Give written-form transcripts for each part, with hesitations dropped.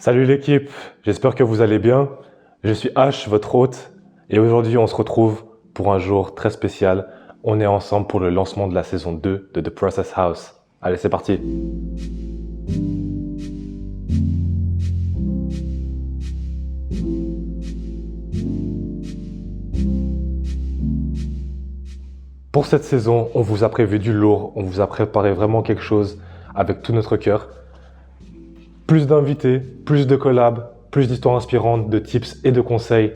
Salut l'équipe, j'espère que vous allez bien. Je suis H, votre hôte, et aujourd'hui on se retrouve pour un jour très spécial. On est ensemble pour le lancement de la saison 2 de The Process House. Allez, c'est parti. Pour cette saison, on vous a prévu du lourd, on vous a préparé vraiment quelque chose avec tout notre cœur. Plus d'invités, plus de collabs, plus d'histoires inspirantes, de tips et de conseils,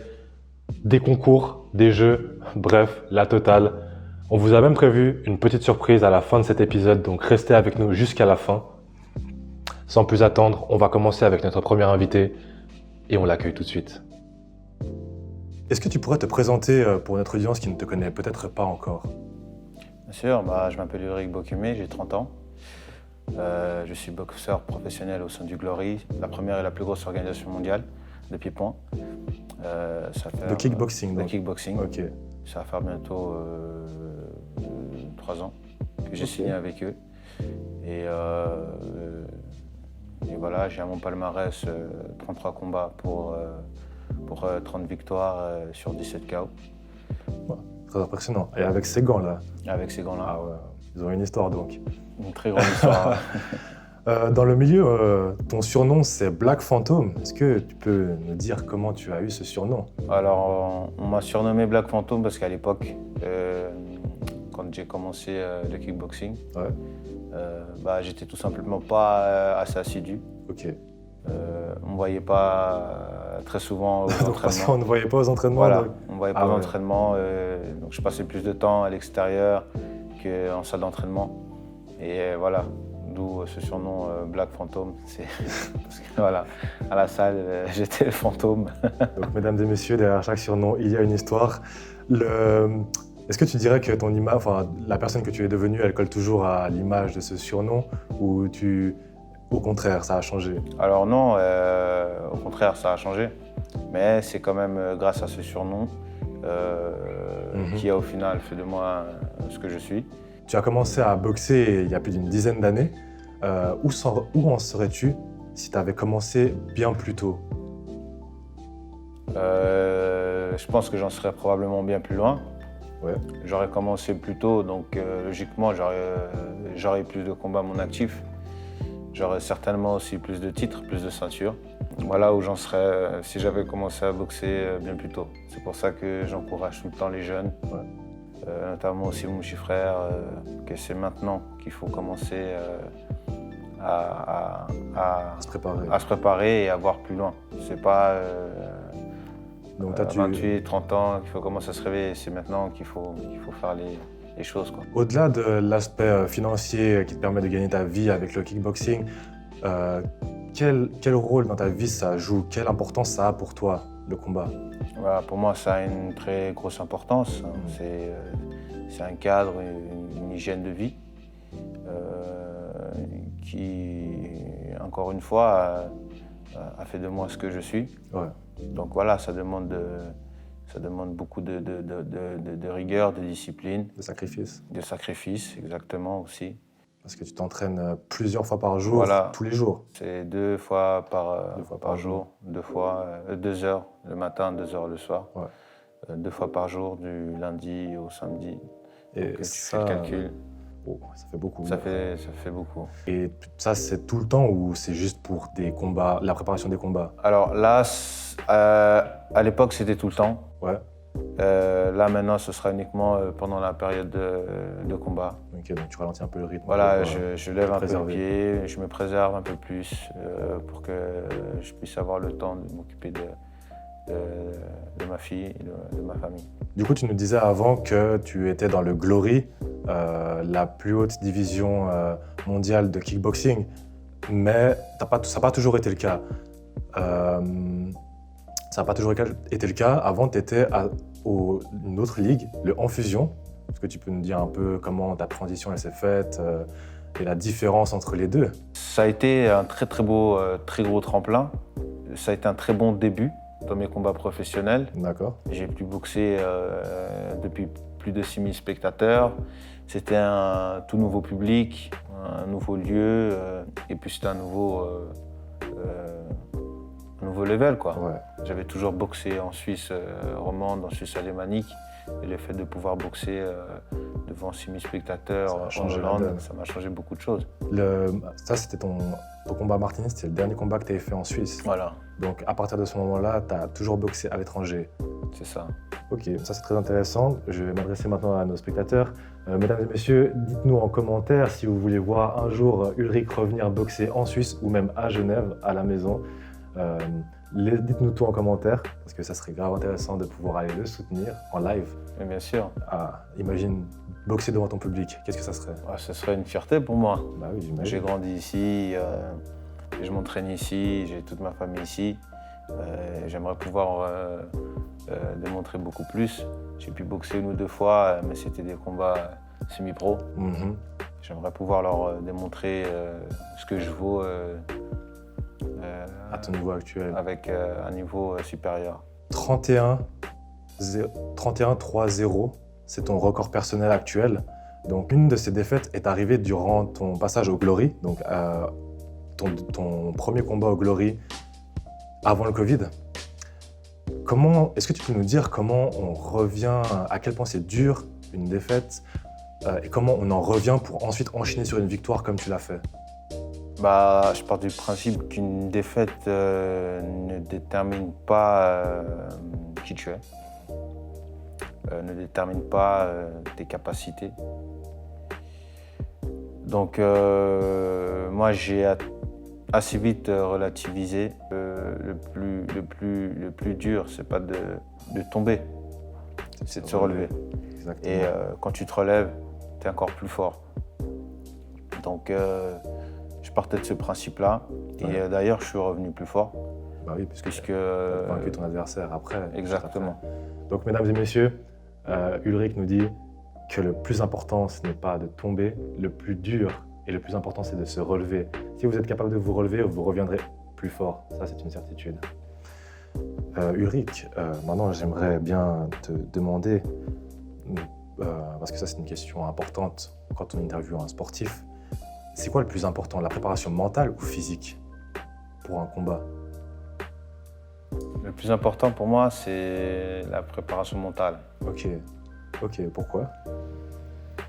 des concours, des jeux, bref, la totale. On vous a même prévu une petite surprise à la fin de cet épisode, donc restez avec nous jusqu'à la fin. Sans plus attendre, on va commencer avec notre premier invité et on l'accueille tout de suite. Est-ce que tu pourrais te présenter pour notre audience qui ne te connaît peut-être pas encore? Bien sûr, je m'appelle Ulrich Bokumé, j'ai 30 ans. Je suis boxeur professionnel au sein du Glory, la première et la plus grosse organisation mondiale de pied-point. De kickboxing De donc. Kickboxing. Ok. Ça va faire bientôt 3 ans que j'ai signé avec eux. Et voilà, j'ai à mon palmarès 33 combats pour 30 victoires sur 17 KO. Ouais, très impressionnant. Et avec ces gants là. Avec ces gants-là. Ah ouais, ils ont une histoire donc. Une très grande histoire. Dans le milieu, ton surnom c'est Black Phantom. Est-ce que tu peux nous dire comment tu as eu ce surnom? Alors, on m'a surnommé Black Phantom parce qu'à l'époque, quand j'ai commencé le kickboxing, j'étais tout simplement pas assez assidu. Ok. On ne voyait pas très souvent aux Donc parce entraînements. qu'on ne voyait pas aux entraînements. Voilà, Donc... on ne voyait pas aux entraînements, donc je passais plus de temps à l'extérieur qu'en salle d'entraînement. Et voilà, d'où ce surnom Black Phantom. C'est parce que voilà, à la salle, j'étais le fantôme. Donc mesdames et messieurs, derrière chaque surnom, il y a une histoire. Est-ce que tu dirais que ton image, enfin la personne que tu es devenue, elle colle toujours à l'image de ce surnom ou au contraire, ça a changé? Alors non, au contraire, ça a changé. Mais c'est quand même grâce à ce surnom qui a au final fait de moi ce que je suis. Tu as commencé à boxer il y a plus d'une dizaine d'années. Où en serais-tu si tu avais commencé bien plus tôt? Je pense que j'en serais probablement bien plus loin. Ouais. J'aurais commencé plus tôt, donc logiquement, j'aurais eu plus de combats à mon actif. J'aurais certainement aussi plus de titres, plus de ceintures. Voilà où j'en serais si j'avais commencé à boxer bien plus tôt. C'est pour ça que j'encourage tout le temps les jeunes, notamment aussi mon petit frère, que c'est maintenant qu'il faut commencer à se préparer et à voir plus loin. C'est pas donc, toi, 28, 30 ans qu'il faut commencer à se réveiller, c'est maintenant qu'il faut faire les choses, quoi. Au-delà de l'aspect financier qui te permet de gagner ta vie avec le kickboxing, quel rôle dans ta vie ça joue? Quelle importance ça a pour toi, le combat? Voilà, pour moi, ça a une très grosse importance. C'est un cadre, une hygiène de vie qui, encore une fois, a fait de moi ce que je suis. Ouais. Donc voilà, ça demande beaucoup de rigueur, de discipline. De sacrifice. De sacrifice, exactement aussi. Parce que tu t'entraînes plusieurs fois par jour, voilà. Tous les jours. C'est 2 fois par jour, 2 heures le matin, 2 heures le soir. Ouais. 2 fois par jour, du lundi au samedi. Et donc, ça, tu fais le calcul. Ça fait beaucoup. Ça fait beaucoup. Et ça, c'est tout le temps ou c'est juste pour des combats, la préparation des combats? Alors là, à l'époque, c'était tout le temps. Ouais. Là, maintenant, ce sera uniquement pendant la période de combat. Ok, donc tu ralentis un peu le rythme. Voilà, je lève un peu le pied, je me préserve un peu plus pour que je puisse avoir le temps de m'occuper de ma fille et de ma famille. Du coup, tu nous disais avant que tu étais dans le Glory, la plus haute division mondiale de kickboxing, mais ça n'a pas toujours été le cas. Ça n'a pas toujours été le cas. Avant, tu étais à une autre ligue, le Enfusion. Est-ce que tu peux nous dire un peu comment ta transition elle s'est faite et la différence entre les deux? Ça a été un très beau, très gros tremplin. Ça a été un très bon début dans mes combats professionnels. D'accord. J'ai pu boxer depuis plus de 6000 spectateurs. C'était un tout nouveau public, un nouveau lieu, et puis c'était un nouveau nouveau level, quoi. Ouais. J'avais toujours boxé en Suisse romande, en Suisse alémanique. Et le fait de pouvoir boxer devant 6000 spectateurs Ça a en changé la Hollande, donne. ça m'a changé beaucoup de choses. Ça, c'était ton combat à Martigny, c'était le dernier combat que tu avais fait en Suisse. Voilà, Donc, à partir de ce moment-là, tu as toujours boxé à l'étranger. c'est ça. Ok, ça c'est très intéressant. Je vais m'adresser maintenant à nos spectateurs. Mesdames et messieurs, dites-nous en commentaire si vous voulez voir un jour Ulrich revenir boxer en Suisse ou même à Genève, à la maison. Dites-nous tout en commentaire, parce que ça serait grave intéressant de pouvoir aller le soutenir en live. Mais bien sûr, Imagine boxer devant ton public, qu'est-ce que ça serait? ce serait une fierté pour moi. Bah oui, J'ai j'imagine. grandi ici, je m'entraîne ici, j'ai toute ma famille ici. J'aimerais pouvoir démontrer beaucoup plus. J'ai pu boxer 1 ou 2 fois, mais c'était des combats semi-pro. Mhm. J'aimerais pouvoir leur démontrer ce que je vaux À ton niveau actuel. avec un niveau supérieur. 31-3-0, c'est ton record personnel actuel. Donc, une de ces défaites est arrivée durant ton passage au Glory, donc ton premier combat au Glory avant le Covid. Est-ce que tu peux nous dire comment on revient, à quel point c'est dur une défaite et comment on en revient pour ensuite enchaîner sur une victoire comme tu l'as fait? Je pars du principe qu'une défaite ne détermine pas qui tu es, ne détermine pas tes capacités. Donc moi j'ai assez vite relativisé. Le plus dur, c'est pas de tomber, c'est de se relever. Exactement. Et quand tu te relèves, tu es encore plus fort. Donc je partais de ce principe-là. Ouais. Et d'ailleurs, je suis revenu plus fort. Bah oui, puisque Puisque, tu as vaincu ton adversaire après. exactement. Donc, mesdames et messieurs, Ulrich nous dit que le plus important, ce n'est pas de tomber, le plus dur et le plus important, c'est de se relever. Si vous êtes capable de vous relever, vous reviendrez plus fort. Ça, c'est une certitude. Ulrich, maintenant, j'aimerais bien te demander, parce que ça, c'est une question importante quand on interviewe un sportif, c'est quoi le plus important, la préparation mentale ou physique pour un combat? Le plus important pour moi, c'est la préparation mentale. Ok, pourquoi?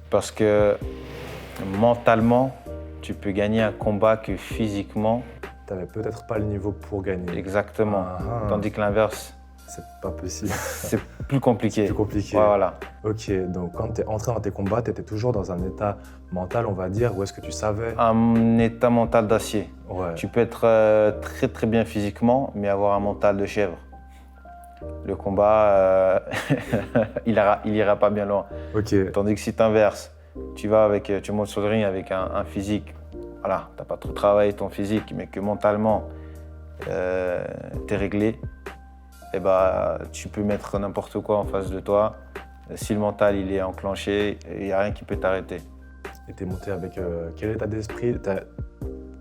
Parce que mentalement, tu peux gagner un combat que physiquement, Tu n'avais peut-être pas le niveau pour gagner. exactement. Tandis que l'inverse, C'est pas possible. c'est plus compliqué. C'est plus compliqué. Ouais, voilà. Ok, donc quand tu es entré dans tes combats, tu étais toujours dans un état mental, on va dire, ou est-ce que tu savais? Un état mental d'acier. Ouais. Tu peux être très très bien physiquement, mais avoir un mental de chèvre. Le combat, il ira pas bien loin. Ok, Tandis que si tu inverses, tu montes sur le ring avec un physique, voilà, tu n'as pas trop travaillé ton physique, mais que mentalement, tu es réglé, et tu peux mettre n'importe quoi en face de toi. Si le mental il est enclenché, il n'y a rien qui peut t'arrêter. et tu es monté avec quel état d'esprit?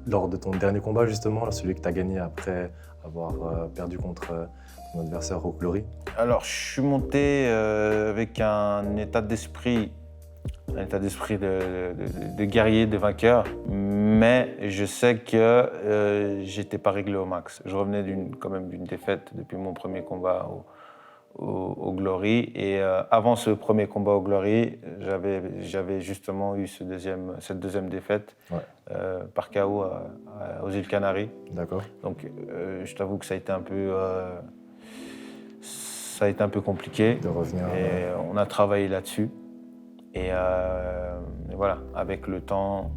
Lors de ton dernier combat, justement, celui que tu as gagné après avoir perdu contre ton adversaire au Glory? Alors, je suis monté avec un état d'esprit de guerrier, de vainqueur, mais je sais que j'étais pas réglé au max. Je revenais quand même d'une défaite depuis mon premier combat au Glory, et avant ce premier combat au Glory, j'avais justement eu cette deuxième défaite par KO aux îles Canaries. D'accord. Donc, je t'avoue que ça a été un peu compliqué. De revenir. Et on a travaillé là-dessus. Et voilà, avec le temps,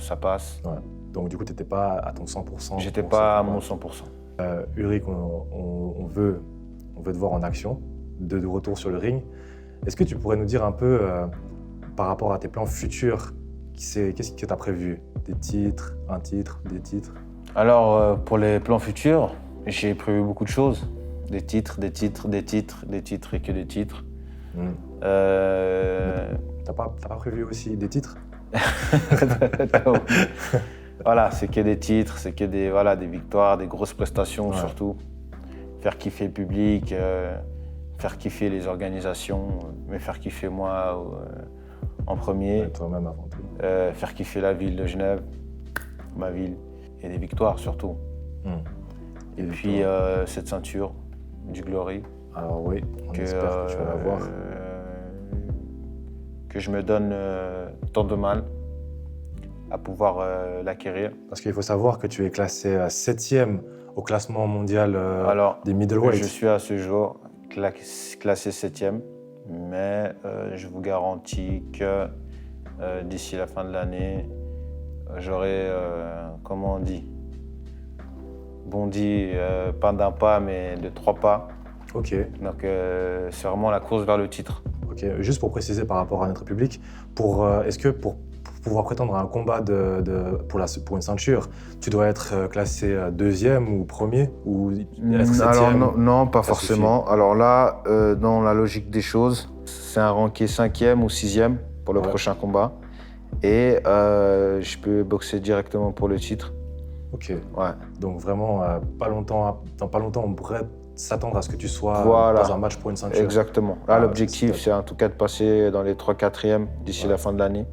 ça passe. Ouais. Donc du coup, tu n'étais pas à ton 100%. J'étais pour pas ce à combat. mon 100%. Ulrich, on veut te voir en action, de retour sur le ring. Est-ce que tu pourrais nous dire un peu, par rapport à tes plans futurs, qu'est-ce que tu as prévu? Des titres, des titres? Alors, pour les plans futurs, j'ai prévu beaucoup de choses. Des titres et que des titres. T'as pas prévu aussi des titres? Voilà, c'est que des titres, c'est que des victoires, des grosses prestations surtout. Faire kiffer le public, faire kiffer les organisations, me faire kiffer moi en premier. Ouais, toi-même avant tout. Faire kiffer la ville de Genève, ma ville, et des victoires surtout. Et puis cette ceinture du Glory. Alors oui, on espère que tu vas l'avoir. Que je me donne tant de mal à pouvoir l'acquérir. Parce qu'il faut savoir que tu es classé 7e au classement mondial des middleweight. Je suis à ce jour classé 7e, mais je vous garantis que d'ici la fin de l'année, j'aurai, comment on dit, bondi pas d'un pas, mais de 3 pas. Ok. Donc c'est vraiment la course vers le titre. Ok, juste pour préciser par rapport à notre public, est-ce que pour pouvoir prétendre à un combat pour une ceinture, tu dois être classé 2e ou 1er ou être 7e? Alors non, pas forcément. Suffit. Alors là, dans la logique des choses, c'est un ranké 5e ou 6e pour le prochain combat. Et je peux boxer directement pour le titre. Ok. Ouais. Donc vraiment, dans pas longtemps, on pourrait s'attendre à ce que tu sois dans un match pour une ceinture. Exactement. Là, l'objectif, c'est en tout cas de passer dans les 3-4e d'ici la fin de l'année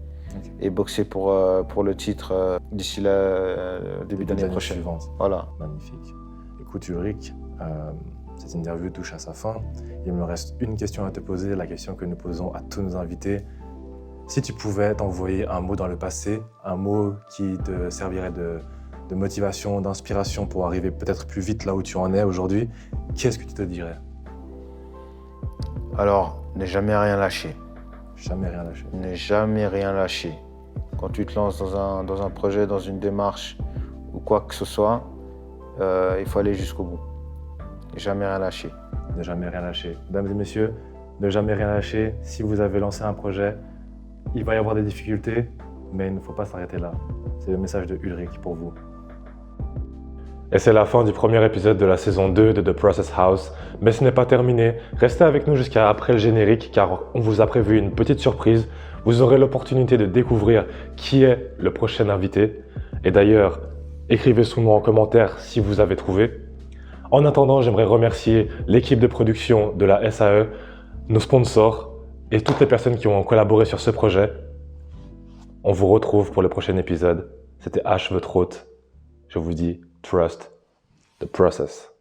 et boxer pour le titre d'ici le début d'année prochaine. Suivante. Voilà. Magnifique. Écoute, Ulrich, cette interview touche à sa fin. Il me reste une question à te poser, la question que nous posons à tous nos invités. Si tu pouvais t'envoyer un mot dans le passé, un mot qui te servirait de motivation, d'inspiration pour arriver peut-être plus vite là où tu en es aujourd'hui, qu'est-ce que tu te dirais? Alors, ne jamais rien lâcher. Jamais rien lâcher. Ne jamais rien lâcher. Quand tu te lances dans un projet, dans une démarche ou quoi que ce soit, il faut aller jusqu'au bout. Ne jamais rien lâcher. Ne jamais rien lâcher. Mesdames et messieurs, ne jamais rien lâcher. Si vous avez lancé un projet, il va y avoir des difficultés, mais il ne faut pas s'arrêter là. C'est le message de Ulrich pour vous. Et c'est la fin du premier épisode de la saison 2 de The Process House. Mais ce n'est pas terminé. Restez avec nous jusqu'à après le générique car on vous a prévu une petite surprise. Vous aurez l'opportunité de découvrir qui est le prochain invité. Et d'ailleurs, écrivez son nom en commentaire si vous avez trouvé. En attendant, j'aimerais remercier l'équipe de production de la SAE, nos sponsors et toutes les personnes qui ont collaboré sur ce projet. On vous retrouve pour le prochain épisode. C'était Ash votre hôte. Je vous dis, trust the process.